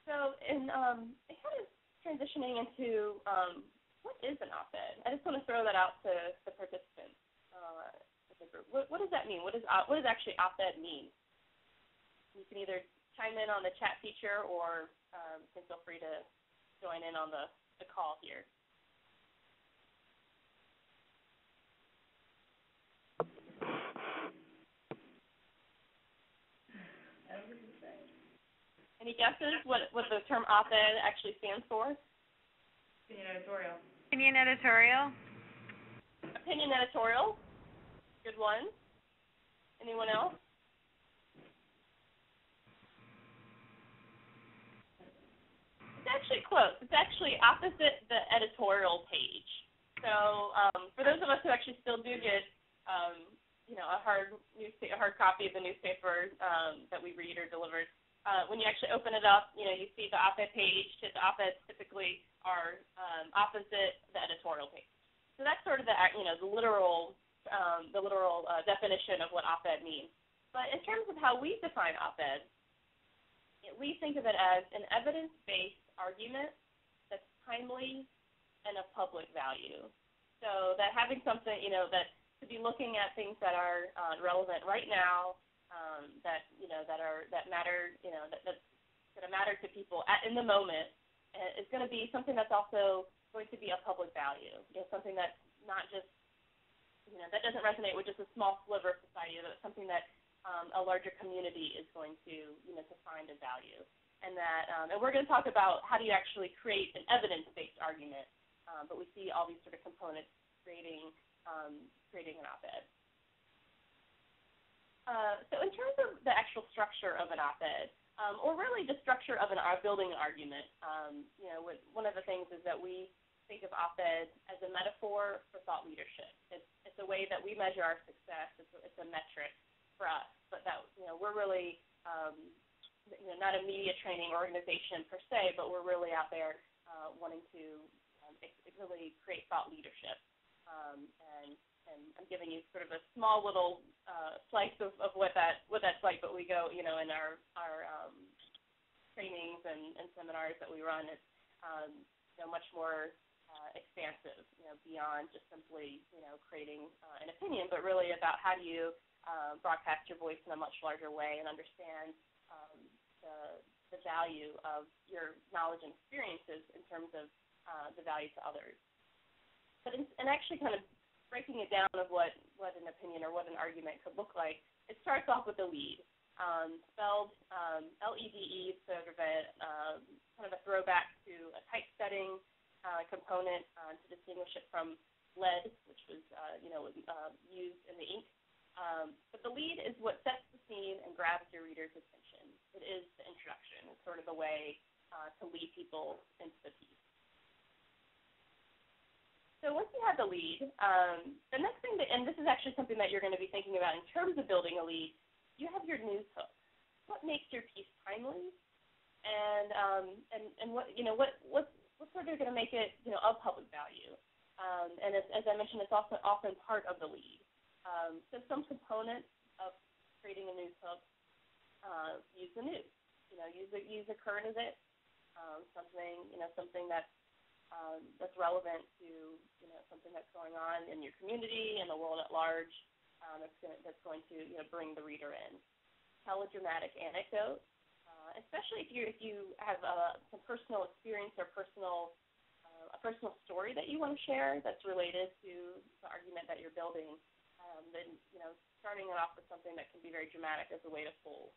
So in kind of transitioning into what is an OpEd? I just want to throw that out to the participants in the group. What does that mean? What does actually OpEd mean? You can either chime in on the chat feature or you can feel free to join in on the call here. Any guesses what the term OpEd actually stands for? Opinion editorial. Opinion editorial. Opinion editorial. Good one. Anyone else? It's actually close. It's actually opposite the editorial page. So for those of us who actually still do get a hard copy of the newspaper that we read or delivered, when you actually open it up, you see the OpEd page. The OpEds typically are opposite the editorial page. So that's sort of the literal definition of what OpEd means. But in terms of how we define OpEd, we think of it as an evidence-based argument that's timely and of public value. So that having something, that to be looking at things that are relevant right now, that matter, that's going to matter to people in the moment, is going to be something that's also going to be of public value. Something that's not just, that doesn't resonate with just a small sliver of society, but something that a larger community is going to, to find a value. And that, and we're going to talk about how do you actually create an evidence-based argument, but we see all these sort of components creating an OpEd. So in terms of the actual structure of an OpEd, or really the structure of building an argument, one of the things is that we think of OpEd as a metaphor for thought leadership. It's a way that we measure our success. It's a metric for us, but that we're really not a media training organization per se, but we're really out there wanting to really create thought leadership. And I'm giving you sort of a small little slice of what that's like, but we go, in our trainings and seminars that we run, it's much more expansive, beyond just simply, creating an opinion, but really about how do you broadcast your voice in a much larger way and understand the value of your knowledge and experiences in terms of the value to others. But and actually kind of breaking it down of what an opinion or what an argument could look like, it starts off with a lead, spelled LEDE, sort of a throwback to a typesetting component to distinguish it from lead, which was used in the ink. But the lead is what sets the scene and grabs your reader's attention. It is the introduction. It's sort of the way to lead people into the piece. So once you have the lead, the next thing, and this is actually something that you're going to be thinking about in terms of building a lead, you have your news hook. What makes your piece timely, and what's sort of going to make it of public value? And as I mentioned, it's also often part of the lead. So some components of creating a news hook, use the news. Use a current event, something that's relevant to something that's going on in your community and the world at large. That's going to bring the reader in. Tell a dramatic anecdote, especially if you have some personal experience or a personal story that you want to share that's related to the argument that you're building. Then starting it off with something that can be very dramatic as a way to pull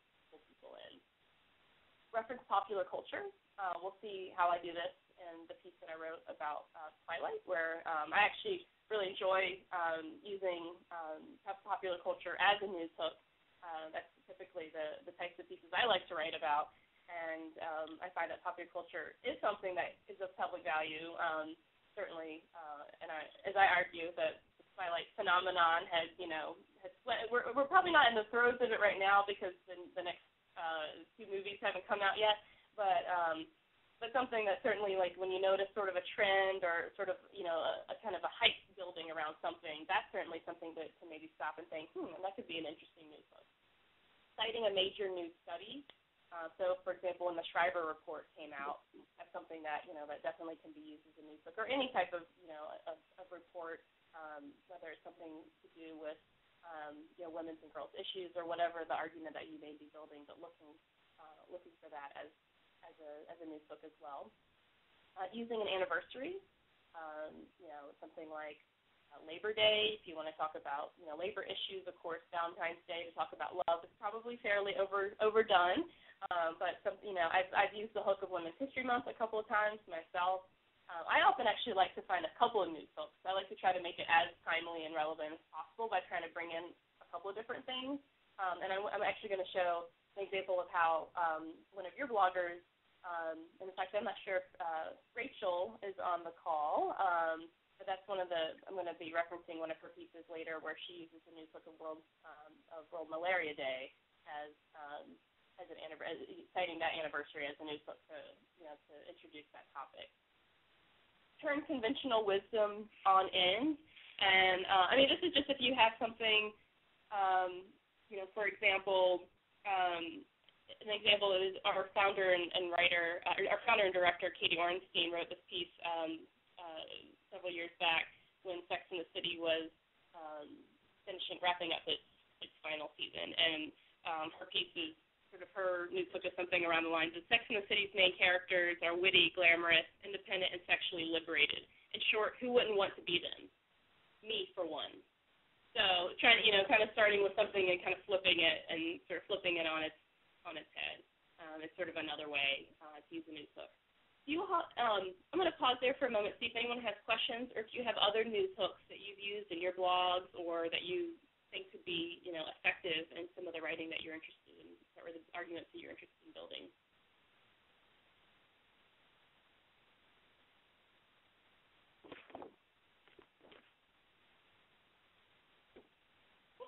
people in. Reference popular culture. We'll see how I do this in the piece that I wrote about Twilight, where I actually really enjoy using popular culture as a news hook. That's typically the types of pieces I like to write about, and I find that popular culture is something that is of public value, certainly, and as I argue that the Twilight phenomenon has we're probably not in the throes of it right now because the next two movies haven't come out yet, but something that certainly, like, when you notice sort of a trend or sort of, a kind of a hype building around something, that's certainly something to maybe stop and think, that could be an interesting news book. Citing a major news study. So, for example, when the Shriver report came out, that's something that, that definitely can be used as a news book, or any type of, of report, whether it's something to do with, women's and girls' issues or whatever the argument that you may be building, but looking for that as a news book as well. Using an anniversary, something like Labor Day, if you want to talk about, labor issues, of course, Valentine's Day to talk about love is probably fairly overdone. But I've used the hook of Women's History Month a couple of times myself. I often actually like to find a couple of news hooks. I like to try to make it as timely and relevant as possible by trying to bring in a couple of different things. And I'm actually going to show an example of how one of your bloggers, and in fact, I'm not sure if Rachel is on the call, but that's I'm going to be referencing one of her pieces later where she uses the news hook of World Malaria Day as citing that anniversary as a news book to introduce that topic. Turn conventional wisdom on end, and this is just if you have something, for example, an example is our founder and director Katie Ornstein wrote this piece several years back when Sex and the City was wrapping up its final season, and her piece is her news book is something around the lines of Sex and the City's main characters are witty, glamorous, independent, and sexually liberated. In short, who wouldn't want to be them? Me, for one. So trying to, kind of starting with something and kind of flipping it and sort of flipping it on its head. It's sort of another way to use a news hook. I'm going to pause there for a moment, see if anyone has questions, or if you have other news hooks that you've used in your blogs or that you think could be, effective in some of the writing that you're interested in, or the arguments that you're interested in building.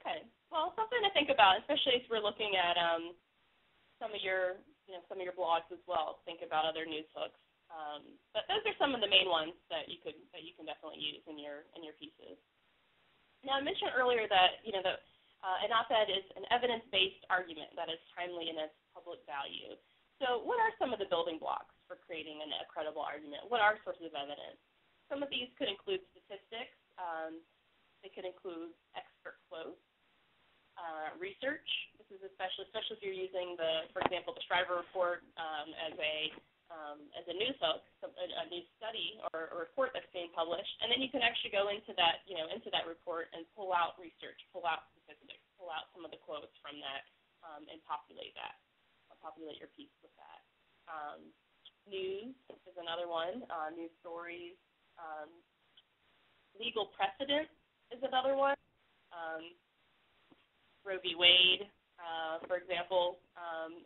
Okay. Well, something to think about, especially as we're looking at some of your blogs as well. Think about other news hooks. But those are some of the main ones that you can definitely use in your pieces. Now, I mentioned earlier that an op-ed is an evidence-based argument that is timely in its public value. So, what are some of the building blocks for creating a credible argument? What are sources of evidence? Some of these could include statistics. They could include expert quotes. Research. This is especially if you're using for example, the Shriver report as a news hook, a news study or a report that's being published, and then you can actually go into that report and pull out research, pull out statistics, pull out some of the quotes from that, and populate your piece with that. News is another one. News stories. Legal precedent is another one. Roe v. Wade, for example,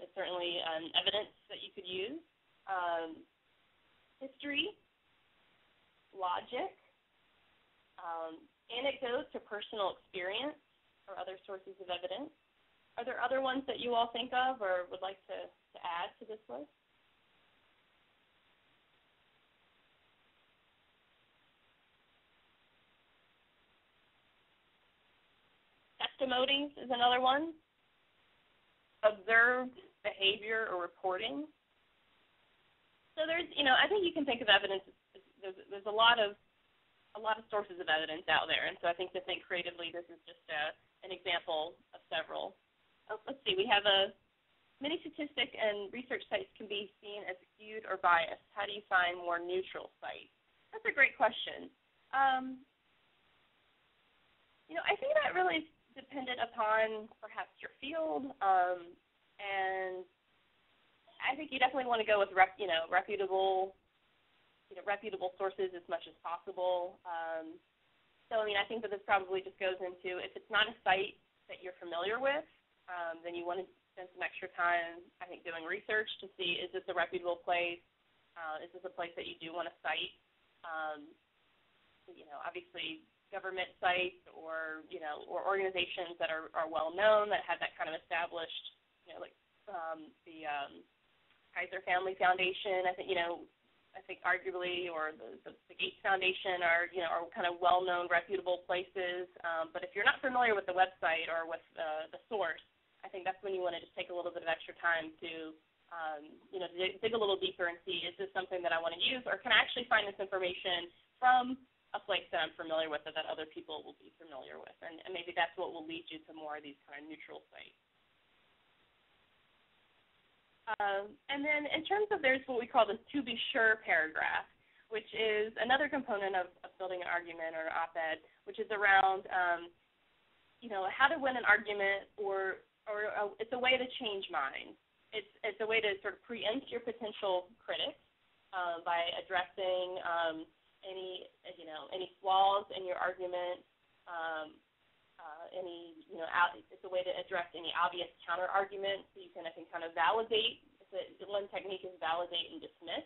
is certainly an evidence that you could use. History, logic, anecdotes or personal experience or other sources of evidence. Are there other ones that you all think of or would like to add to this list? Testimonies is another one. Observed behavior or reporting. So there's, I think you can think of evidence. There's a lot of sources of evidence out there, and so I think to think creatively, this is just an example of several. Oh, let's see. We have many statistic and research sites can be seen as skewed or biased. How do you find more neutral sites? That's a great question. I think that really is dependent upon perhaps your field, and I think you definitely want to go with reputable sources as much as possible. So I think that this probably just goes into, if it's not a site that you're familiar with, then you want to spend some extra time, I think, doing research to see, is this a reputable place? Is this a place that you do want to cite? Obviously government sites or organizations that are well known, that have that kind of established, like the Kaiser Family Foundation, I think arguably, or the Gates Foundation are kind of well known, reputable places. But if you're not familiar with the website or with the source, I think that's when you want to just take a little bit of extra time to dig a little deeper and see, is this something that I want to use, or can I actually find this information from a place that I'm familiar with or that other people will be familiar with? And maybe that's what will lead you to more of these kind of neutral sites. And then in terms of, there's what we call the to be sure paragraph, which is another component of building an argument or an op-ed, which is around, how to win an argument, or it's a way to change minds. It's a way to sort of preempt your potential critics by addressing any flaws in your argument. It's a way to address any obvious counter argument, so you can, I think, kind of validate. One technique is validate and dismiss,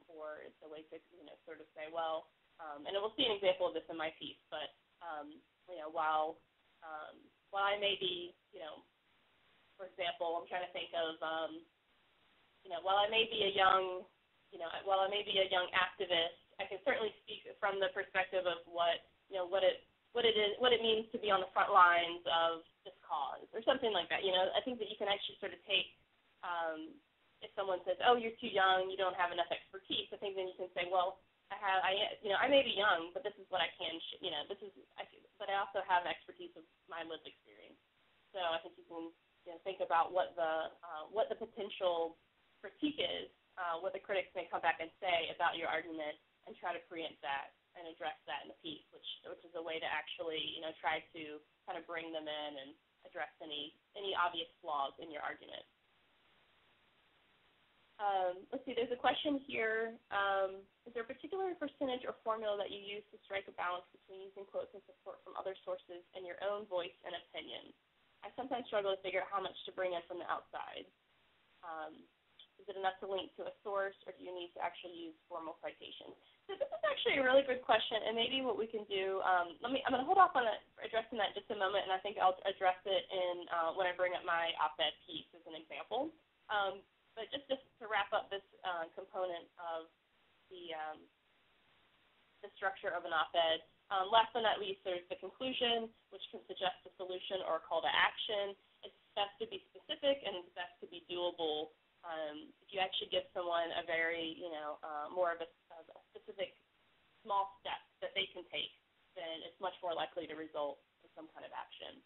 or it's a way to sort of say, well, and we'll see an example of this in my piece, but while I may be, for example, I'm trying to think of, while I may be a young activist, I can certainly speak from the perspective of what it means to be on the front lines of this cause, or something like that. I think that you can actually sort of take, if someone says, oh, you're too young, you don't have enough expertise, I think then you can say, well, I may be young, but this is what I can, but I also have expertise of my lived experience. So I think you can think about what the potential critique is, what the critics may come back and say about your argument, and try to preempt that and address that in the piece, which is a way to actually try to kind of bring them in and address any obvious flaws in your argument. Let's see, there's a question here. Is there a particular percentage or formula that you use to strike a balance between using quotes and support from other sources and your own voice and opinion? I sometimes struggle to figure out how much to bring in from the outside. Is it enough to link to a source, or do you need to actually use formal citations? So this is actually a really good question, and maybe what we can do, I'm going to hold off on addressing that just a moment, and I think I'll address it in when I bring up my op-ed piece as an example. But just to wrap up this component of the structure of an op-ed, last but not least, there's the conclusion, which can suggest a solution or a call to action. It's best to be specific, and it's best to be doable. If you actually give someone a very, more of a specific small step that they can take, then it's much more likely to result in some kind of action.